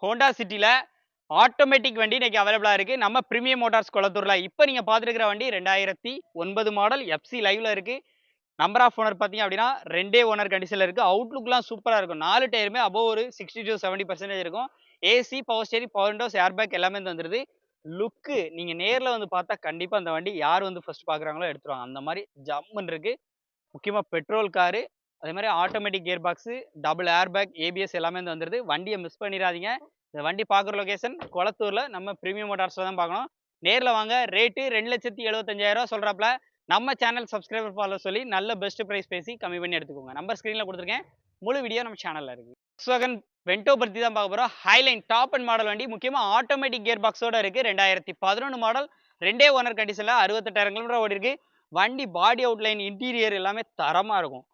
Honda சிட்டில automatic வண்டி இன்னைக்கு அவைலபிளா இருக்கு நம்ம பிரீமியம் மோட்டார்ஸ் கொளத்தூர்ல. இப்போ நீங்க பார்த்துருக்கிற வண்டி 2009 மாடல் எஃப்சி லைவ்ல இருக்கு. நம்பர் ஆஃப் ஓனர் பார்த்தீங்க அப்படின்னா 2 ஓனர் கண்டிஷன்ல இருக்கு. அவுட்லுக்லாம் சூப்பரா இருக்கும். 4 டயருமே அபோவ் ஒரு 60 to 70% இருக்கும். AC, power steering, power Windows, air bag எல்லாமே வந்துருது. லுக்கு நீங்க நேர்ல வந்து பார்த்தா கண்டிப்பா அந்த வண்டி யார் வந்து ஃபர்ஸ்ட் பார்க்குறாங்களோ எடுத்துருவாங்க. அந்த மாதிரி ஜம்முன்னு இருக்கு. முக்கியமா பெட்ரோல் காரு, அதே மாதிரி automatic gear box, double air bag, ABS எல்லாமே வந்து வந்துருது. வண்டியை மிஸ் பண்ணிடாதீங்க. இந்த வண்டி பார்க்குற லொகேஷன் கொளத்தூர்ல நம்ம பிரீமியம் மோட்டார்ஸ்ல தான் பார்க்கணும். நேர்ல வாங்க. ரேட்டு 2,75,000 சொல்றாப்ல. நம்ம சேனல் சப்ஸ்கிரைபர் ஃபாலோ சொல்லி நல்ல பெஸ்ட் பிரைஸ் பேசி கம்மி பண்ணி எடுத்துக்கோங்க. நம்பர் ஸ்க்ரீன்ல கொடுத்துருக்கேன். முழு வீடியோ நம்ம சேனல்ல இருக்கு. Volkswagen வென்டோ பத்தி தான் பார்க்க போறோம். ஹைலைன் டாப் அண்ட் மாடல் வண்டி. முக்கியமா ஆட்டோமேட்டிக் கியர் பாக்ஸோட இருக்கு. 2011 மாடல், 2 ஓனர் கண்டிஷன்ல 68,000 கிலோமீட்டர் ஓடி இருக்கு. வண்டி பாடி அவுட்லைன், இன்டீரியர் எல்லாமே தரமா இருக்கும்.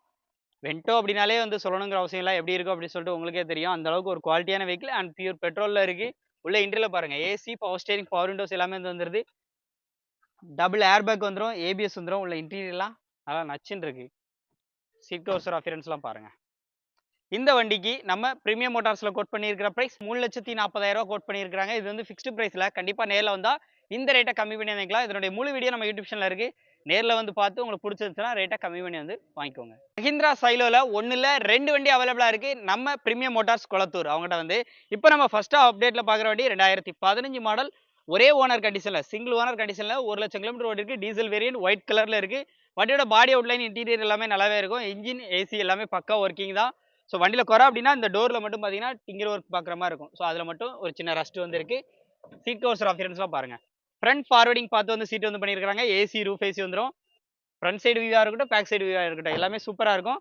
வென்டோ அப்படின்னாலே வந்து சொல்லணுங்கிற அவசியம் இல்லை. எப்படி இருக்கும் அப்படின்னு சொல்லிட்டு உங்களுக்கே தெரியும். அந்த அளவுக்கு ஒரு குவாலிட்டியான வெஹிக்கிள் அண்ட் பியூர் பெட்ரோல்ல இருக்கு. உள்ள இன்டீரியர்ல பாருங்க. AC, power steering, power Windows எல்லாமே வந்து வந்துருது. டபுள் ஏர் பேக் வந்துடும், ஏபிஎஸ் வந்துடும். உள்ள இன்டீரியர்லாம் நல்லா நச்சுன்னு இருக்கு. சீட் கவர்ஸ் அஃபியரன்ஸ்லாம் பாருங்க. இந்த வண்டிக்கு நம்ம பிரீமியம் மோட்டார்ஸ்ல கோட் பண்ணியிருக்கிற பிரைஸ் 3,40,000 கோட் பண்ணியிருக்காங்க. இது வந்து ஃபிக்ஸ்டு பிரைஸ்ல. கண்டிப்பா நேரில் வந்தா இந்த ரேட்டை கம்மி பண்ணி வாங்கிக்கலாம். இதனுடைய முழு வீடியோ நம்ம யூடியூப் சேனல்ல இருக்கு. நேரில் வந்து பார்த்து உங்களுக்கு பிடிச்சிருந்துச்சுன்னா ரேட்டை கம்மி பண்ணி வந்து வாங்கிக்கோங்க. மஹிந்திரா சைலோல ஒன்றுல 2 வண்டி அவைலபிளா இருக்கு நம்ம பிரீமியம் மோட்டார்ஸ் கொளத்தூர் அவங்ககிட்ட வந்து. இப்போ நம்ம ஃபர்ஸ்டா அப்டேட்ல பார்க்குற வண்டி 2015 மாடல், ஒரே ஓனர் கண்டிஷன்ல, சிங்கிள் ஓனர் கண்டிஷன்ல 1,00,000 கிலோமீட்டர் ஓடி இருக்கு. டீசல் வேரியன்ட், ஒயிட் கலர்ல இருக்கு. வண்டியோட பாடி அவுட்லைன், இன்டீரியர் எல்லாமே நல்லாவே இருக்கும். இன்ஜின், ஏசி எல்லாமே பக்கா ஒர்க்கிங் தான். ஸோ வண்டியில் குறை அப்படின்னா இந்த டோரில் மட்டும் பார்த்தீங்கன்னா டிங்கர் ஒர்க் பார்க்குற மாதிரி இருக்கும். ஸோ அதில் மட்டும் ஒரு சின்ன ரஸ்ட் வந்து இருக்கு. சீட் கவர்ஸ் அஃபியரன்ஸ்லாம் பாருங்க. ஃப்ரண்ட் ஃபார்வர்டிங் பார்த்து வந்து சீட் வந்து பண்ணியிருக்காங்க. ஏசி, ரூஃப் ஏசி வந்துடும். ஃப்ரண்ட் சைடு வியூவாக இருக்கட்டும், பேக் சைடு வியூவாக இருக்கட்டும், எல்லாமே சூப்பராக இருக்கும்.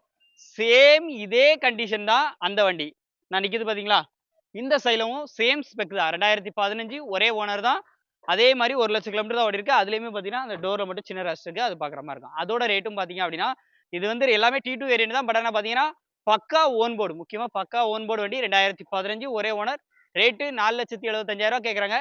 சேம் இதே கண்டிஷன் தான் அந்த வண்டி. நான் நிற்கிது பார்த்தீங்களா, இந்த சைலமும் சேம் ஸ்பெக் தான். 2015 ஒரே ஓனர் தான். அதே மாதிரி 1,00,000 கிலோமீட்டர் தான் ஓடி இருக்கு. அதுலேயுமே பார்த்தீங்கன்னா அந்த டோரில் மட்டும் சின்ன ரஸ்ட் இருக்கு. அது பார்க்குற மாதிரி இருக்கும். அதோட ரேட்டும் பார்த்தீங்க அப்படின்னா இது வந்து எல்லாமே T2 வேரியன்ட் தான். பட் ஆனால் பார்த்தீங்கன்னா பக்கா ஓன் போர்டு. முக்கியமா பக்கா ஓன் போர்டு வண்டி. 2015 ஒரே ஓனர். ரேட்டு 4,75,000 கேட்குறாங்க.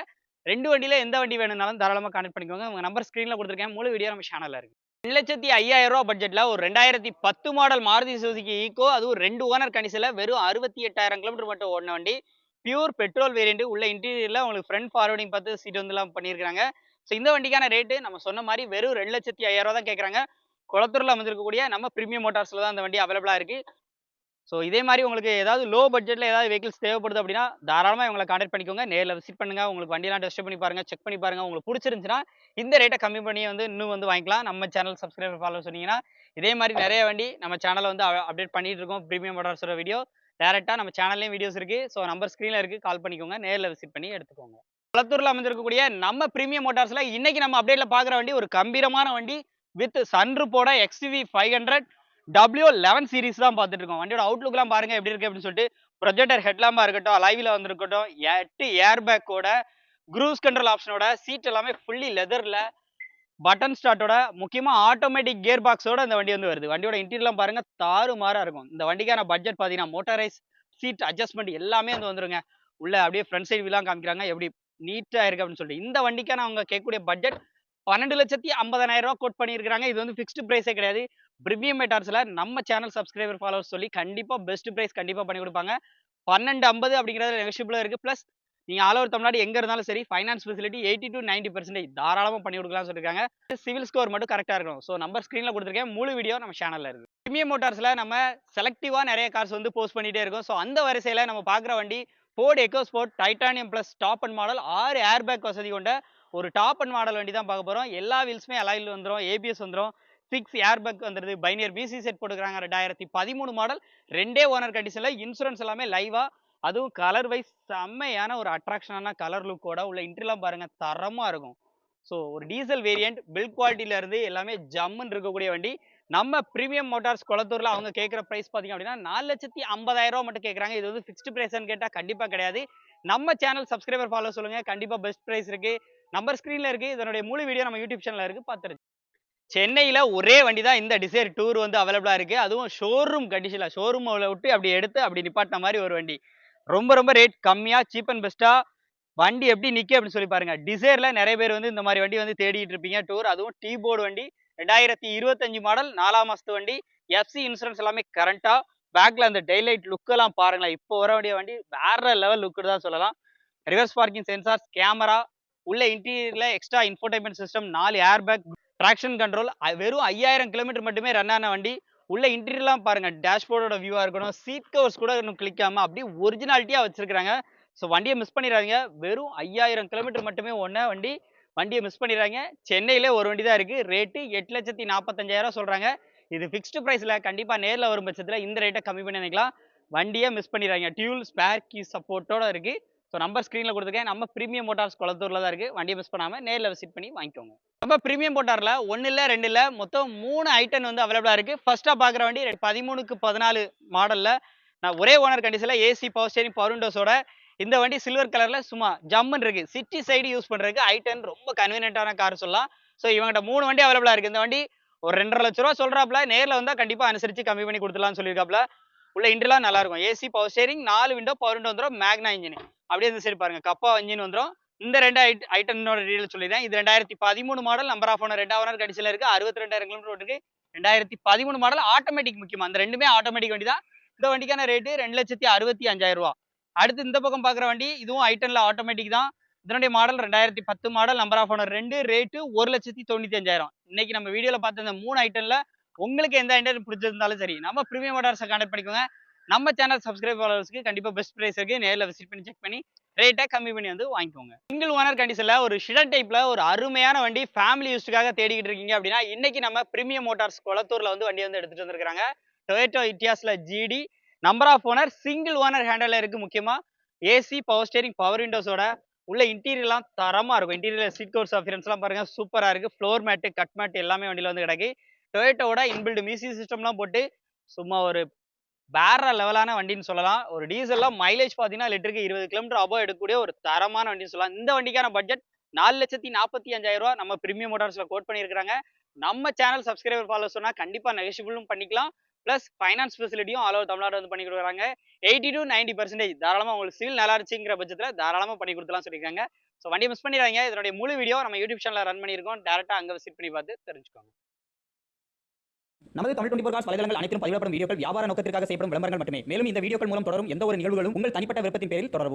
2 வண்டியில எந்த வண்டி வேணும்னாலும் தாராளமாக கான்டெக்ட் பண்ணிக்கோங்க. உங்க நம்பர் ஸ்க்ரீன்ல கொடுத்துருக்கேன். முழு வீடியோ நம்ம சேனல்ல இருக்கு. 2,05,000 பட்ஜெட்ல ஒரு 2010 மாடல் மாருதி சுசுகி ஈகோ, அதுவும் 2 ஓனர் கண்டிஷன்ல வெறும் 68,000 கிலோமீட்டர் மட்டும் ஓடின வண்டி. Pure petrol variant. உள்ள இன்டீரியர்ல உங்களுக்கு ஃப்ரண்ட் ஃபார்வர்டிங் பார்த்து சீட் வந்து எல்லாம் பண்ணியிருக்காங்க. ஸோ இந்த வண்டிக்கான ரேட்டு நம்ம சொன்ன மாதிரி வெறும் 2,05,000 தான் கேட்குறாங்க. குளத்தூர்ல அமைஞ்சிருக்கக்கூடிய நம்ம பிரீமியம் மோட்டார்ஸ்ல தான் அந்த வண்டி அவைலபிளா இருக்கு. ஸோ இதே மாதிரி உங்களுக்கு ஏதாவது லோ பட்ஜெட்டில் ஏதாவது வெஹிக்கிள்ஸ் தேவைப்படுது அப்படின்னா தாராளமாக இவங்களை கான்டாக்ட் பண்ணிக்கோங்க. நேரில் விசிட் பண்ணுங்க. உங்களுக்கு வண்டியெல்லாம் டெஸ்ட் பண்ணி பாருங்க, செக் பண்ணி பாருங்க. உங்களுக்கு பிடிச்சிருந்துச்சுன்னா இந்த ரேட்டை கம்மி பண்ணி வந்து இன்னும் வந்து வாங்கிக்கலாம். நம்ம சேனல் சப்ஸ்கிரைபர் ஃபாலோ சொன்னீங்கன்னா இதே மாதிரி நிறைய வண்டி நம்ம சேனலை வந்து அப்டேட் பண்ணிட்டு இருக்கோம். பிரீமியம் மோட்டார்ஸோட வீடியோ டேரெக்டாக நம்ம சேனல்லையும் வீடியோஸ் இருக்கு. ஸோ நம்பர் ஸ்க்ரீனில் இருக்கு, கால் பண்ணிக்கோங்க. நேரில் விசிட் பண்ணி எடுத்துக்கோங்க. குளத்தூர்ல அமைஞ்சிருக்கக்கூடிய நம்ம பிரீமியம் மோட்டார்ஸ்ல இன்னைக்கு நம்ம அப்டேட்ல பார்க்குற வண்டி ஒரு கம்பீரமான வண்டி வித் சன்ரூஃபோட XUV 500 W11 சீரிஸ் தான் பார்த்துட்டு இருக்கோம். வண்டியோட அவுட்லுக்லாம் பாருங்க எப்படி இருக்கு அப்படின்னு சொல்லிட்டு. ப்ரொஜெக்டர் ஹெட்லாம்பா இருக்கட்டும், அலைவில வந்திருக்கட்டும், 8 ஏர் பேக்கோட, க்ரூஸ் கண்ட்ரோல் ஆப்ஷனோட, சீட் எல்லாமே ஃபுல்லி லெதர்ல, பட்டன் ஸ்டார்ட்டோட, முக்கியமா ஆட்டோமேட்டிக் கியர் பாக்ஸோட இந்த வண்டி வந்து வருது. வண்டியோட இன்டீரியர்லாம் பாருங்க தாறுமாறா இருக்கும். இந்த வண்டிக்கான பட்ஜெட் பார்த்தீங்கன்னா மோட்டரைஸ், சீட் அட்ஜஸ்ட்மெண்ட் எல்லாமே வந்து வந்துருங்க. உள்ள அப்படியே ஃப்ரண்ட் சைடு வியூலாம் காமிக்கிறாங்க எப்படி நீட்டா இருக்கு அப்படின்னு சொல்லிட்டு. இந்த வண்டிக்கான அவங்க கேட்கக்கூடிய பட்ஜெட் 12,50,000 கோட் பண்ணியிருக்காங்க. இது வந்து ஃபிக்ஸ்டு பிரைஸே கிடையாது. பிரீமியம் மோட்டார்ஸ்ல நம்ம சேனல் சப்ஸ்கிரைபர் ஃபாலோவர்ஸ் சொல்லி கண்டிப்பா பெஸ்ட் பிரைஸ் கண்டிப்பா பண்ணி கொடுப்பாங்க. 12,50 அப்படிங்கிறது நெகோஷியபிளா இருக்கு. பிளஸ் நீங்க ஆல் ஓவர் தமிழ்நாடு எங்க இருந்தாலும் சரி ஃபைனான்ஸ் ஃபெசிலிட்டி 80 to 90% தாராளமா பண்ணி கொடுக்கலாம்னு சொல்லிருக்காங்க. சிவில் ஸ்கோர் மட்டும் கரெக்டா இருக்கணும். ஸோ நம்பர் ஸ்க்ரீன்ல கொடுத்துருக்கேன். முழு வீடியோ நம்ம சேனல்ல இருக்கு. பிரீமியம் மோட்டார்ஸ்ல நம்ம செலக்டிவா நிறைய கார்ஸ் வந்து போஸ்ட் பண்ணிட்டே இருக்கோம். ஸோ அந்த வரிசையில நம்ம பார்க்குற வண்டி Ford EcoSport titanium plus top and model 6 air bag வசதி கொண்ட ஒரு டாப் அண்ட் மாடல் வண்டி தான் பார்க்க போறோம். எல்லா வீல்ஸுமே அலாயில் வந்துடும், ஏபிஎஸ் வந்துடும், 6 ஏர் பேக் வந்துருது, பைனியர் பிசி செட் போட்டுக்கிறாங்க. 2013 மாடல், 2 ஓனர் கண்டிஷன்ல, இன்சூரன்ஸ் எல்லாமே லைவா, அதுவும் கலர் வைஸ் செம்மையான ஒரு அட்ராக்ஷனான கலர் லுக்கோட. உள்ள இன்ட்ரிலாம் பாருங்க தரமா இருக்கும். ஸோ ஒரு டீசல் வேரியன்ட், பில்ட் குவாலிட்டியில இருந்து எல்லாமே ஜம்முன்னு இருக்கக்கூடிய வண்டி. நம்ம பிரீமியம் மோட்டார்ஸ் கொளத்தூர்ல அவங்க கேட்குற பிரைஸ் பார்த்தீங்க அப்படின்னா 4,50,000 மட்டும் கேட்குறாங்க. இது வந்து ஃபிக்ஸ்டு பிரைஸ்ன்னு கேட்டால் கண்டிப்பாக கிடையாது. நம்ம சேனல் சப்ஸ்கிரைபர் ஃபாலோ சொல்லுங்க, கண்டிப்பாக பெஸ்ட் பிரைஸ் இருக்கு. நம்பர் ஸ்க்ரீன்ல இருக்கு. இதனுடைய முழு வீடியோ நம்ம யூடியூப் சேனல்ல இருக்கு, பார்த்துருங்க. சென்னையில ஒரே வண்டி தான் இந்த டிசைர் டூர் வந்து அவைலபிளா இருக்கு. அதுவும் ஷோரூம் கண்டிஷன்ல, ஷோரூம்ல விட்டு அப்படி எடுத்து அப்படி நிப்பாட்டின மாதிரி ஒரு வண்டி. ரொம்ப ரொம்ப ரேட் கம்மியா, சீப் அண்ட் பெஸ்ட்டா வண்டி எப்படி நிற்கும் அப்படின்னு சொல்லி பாருங்க. டிசைர்ல நிறைய பேர் வந்து இந்த மாதிரி வண்டி வந்து தேடிட்டு இருப்பீங்க டூர். அதுவும் T போர்டு வண்டி, 2025 மாடல், 4ஆம் மாசத்து வண்டி, எஃப்சி இன்சூரன்ஸ் எல்லாமே கரண்டா, பேக்ல அந்த டெய்லைட் லுக் எல்லாம் பாருங்களேன். இப்போ வர வேண்டிய வண்டி வேற லெவல் லுக்குன்னு தான் சொல்லலாம். ரிவர்ஸ் பார்க்கிங் சென்சார்ஸ், கேமரா, உள்ள இன்டீரியர்ல extra infotainment system, 4 airbag, traction control. வெறும் 5000 கிலோமீட்டர் மட்டுமே ரன் ஆன வண்டி. உள்ள இன்டீரியர்லாம் பாருங்க. டேஷ்போர்டோட வியூவா இருக்கணும். சீட் கவர்ஸ் கூட இன்னும் கிளிக்காம அப்படியே ஒரிஜினாலிட்டியா வச்சிருக்காங்க. ஸோ வண்டிய மிஸ் பண்ணிறாதீங்க. வெறும் 5000 கிலோமீட்டர் மட்டுமே ஓடுன வண்டி. வண்டிய மிஸ் பண்ணிறாதீங்க. சென்னையிலே ஒரு வண்டி தான் இருக்கு. ரேட்டு 8,45,000 சொல்றாங்க. இது ஃபிக்ஸ்டு பிரைஸ்ல. கண்டிப்பா நேர்ல வரும் பட்சத்துல இந்த ரேட்ட கம்மி பண்ணி வாங்கிக்கலாம். வண்டிய மிஸ் பண்ணிறாதீங்க. டியூல், ஸ்பேர் கீ சப்போர்ட்டோட இருக்கு. ஸோ நம்பர் ஸ்க்ரீன்ல குடுத்துருக்கேன். நம்ம பிரீமியம் மோட்டார்ஸ் கொளத்தூர்ல தான் இருக்கு. வண்டிய மிஸ் பண்ணாம நேர்ல விசிட் பண்ணி வாங்கிக்கோங்க. நம்ம பிரீமியம் மோட்டார்ல 1 இல்ல 2 இல்ல மொத்தம் 3 ஐட்டன் வந்து அவைலபிளா இருக்கு. ஃபர்ஸ்ட்டா பார்க்குற வண்டி 13க்கு 14 மாடல்ல நான் ஒரே ஓனர் கண்டிஷன்ல ஏசி, பவர் ஸ்டீரிங், பவர் விண்டோஸோட இந்த வண்டி சில்வர் கலர்ல சும்மா ஜம்முன்னு இருக்கு. சிட்டி சைடு யூஸ் பண்றதுக்கு ஐ10 ரொம்ப கன்வீனியன்ட்டான கார் சொல்லலாம். ஸோ இவங்ககிட்ட 3 வண்டி அவைலபிளா இருக்கு. இந்த வண்டி ஒரு 2,50,000 லட்சம் சொல்றாப்ல. நேர்ல வந்தா கண்டிப்பா அனுசரிச்சு கம்மி பண்ணி குடுத்துடலாம்னு சொல்லியிருக்காப்ல. உள்ள இன்டர்லாம் நல்லா இருக்கும். AC, power steering, 4 window, power window வந்துரும். மேக்னா இன்ஜின். அப்படியே இந்த சைடு பாருங்க. கப்பா இன்ஜின் வந்துரும். இந்த 2 ஐட்டனோட டீடைல் சொல்லிடுறேன். இது 2013 model. Number of owner 2 owner கண்டிஷன்ல இருக்கு. 62,000 கிலோமீட்டர் ஓடிருக்கு. 2013 மாடல் ஆட்டோமேட்டிக் முக்கியமா. அந்த 2மே ஆட்டோமேட்டிக் வண்டி தான். இந்த வண்டிக்கான ரேட்டு 2,65,500 அடுத்து இந்த பக்கம் பார்க்குற வண்டி இதுவும் ஐ10ல ஆட்டோமேட்டிக் தான். இதனுடைய model 2010 model. Number of owner 2 rate 1,95,000 இன்னைக்கு நம்ம வீடியோல பார்த்த இந்த 3 ஐட்டன்ல உங்களுக்கு எந்த ஐட்டம் பிடிச்சிருந்தாலும் சரி நம்ம பிரீமியம் மோட்டார்ஸை கான்டாக்ட் பண்ணிக்கோங்க. நம்ம சேனல் சப்ஸ்கிரைப் ஃபாலோவர்ஸ்க்கு கண்டிப்பா பெஸ்ட் பிரைஸ் இருக்கு. நேர்ல விசிட் பண்ணி செக் பண்ணி ரேட்டை கம்மி பண்ணி வந்து வாங்கிக்கோங்க. சிங்கிள் ஓனர் கண்டிஷன்ல ஒரு ஷிடன் டைப்ல ஒரு அருமையான வண்டி ஃபேமிலி யூஸ்க்காக தேடிக்கிட்டு இருக்கீங்க அப்படின்னா இன்னைக்கு நம்ம பிரீமியம் மோட்டார்ஸ் கொளத்தூர்ல வந்து வண்டி வந்து எடுத்துட்டு வந்திருக்காங்க. டொயோட்டோ இட்டியாஸ்ல GD. Number of owner single owner ஹேண்டல்ல இருக்கு. முக்கியமா ஏசி, பவர் ஸ்டீரிங், பவர் விண்டோஸோட உள்ள இன்டீரியர்லாம் தரமா இருக்கும். இன்டீரியர் சீட் கவர்ஸ் அப்பியரன்ஸ்லாம் பாருங்க சூப்பரா இருக்கு. ஃப்ளோர் மேட், கட் மேட் எல்லாமே வண்டியில வந்து கிடக்கு. டொயோட்டோட இன்பில்ட் மியூசிக் சிஸ்டம்லாம் போட்டு சும்மா ஒரு வேற லெவலான வண்டின்னு சொல்லலாம். ஒரு டீசல்ல மைலேஜ் பார்த்தீங்கன்னா லிட்டருக்கு 20 கிலோமீட்டர் அபோவ் எடுக்கக்கூடிய ஒரு தரமான வண்டின்னு சொல்லலாம். இந்த வண்டிக்கான பட்ஜெட் 4,45,000 நம்ம பிரீமியம் மோட்டார்ஸ்ல கோட் பண்ணியிருக்காங்க. நம்ம சேனல் சப்ஸ்கிரைபர் ஃபாலோ சொன்னா கண்டிப்பா நெகோஷியபிளும் பண்ணிக்கலாம். பிளஸ் ஃபைனான்ஸ் ஃபெசிலிட்டியும் ஆல் ஓவர் தமிழ்நாடு வந்து பண்ணி கொடுக்குறாங்க. 80 to 90% தாராளமா உங்களுக்கு சிவில் நல்லா இருந்துச்சுங்கிற பட்சத்துல தாராளமா பண்ணி கொடுத்துலாம் சொல்லியிருக்காங்க. ஸோ வண்டியை மிஸ் பண்ணிடுறாங்க. இதனுடைய முழு வீடியோ நம்ம யூடியூப் சேனல்ல ரன் பண்ணியிருக்கோம். டேரக்டா அங்க விசிட் பண்ணி பார்த்து தெரிஞ்சுக்கோங்க. நமது தமிழ் 24 காஸ் வலைதளங்கள் அனைத்தும் பதிவிடப்படும் வீடியோக்கள் வியாபார நோக்கத்திற்காக செய்யப்படும் விளம்பரங்கள் மட்டுமே. மேலும் இந்த வீடியோக்கள் மூலம் தொடரும் எந்த ஒரு நிகழ்வுகளும் உங்கள் தனிப்பட்ட விருப்பத்தின் பேரில் தொடரவும்.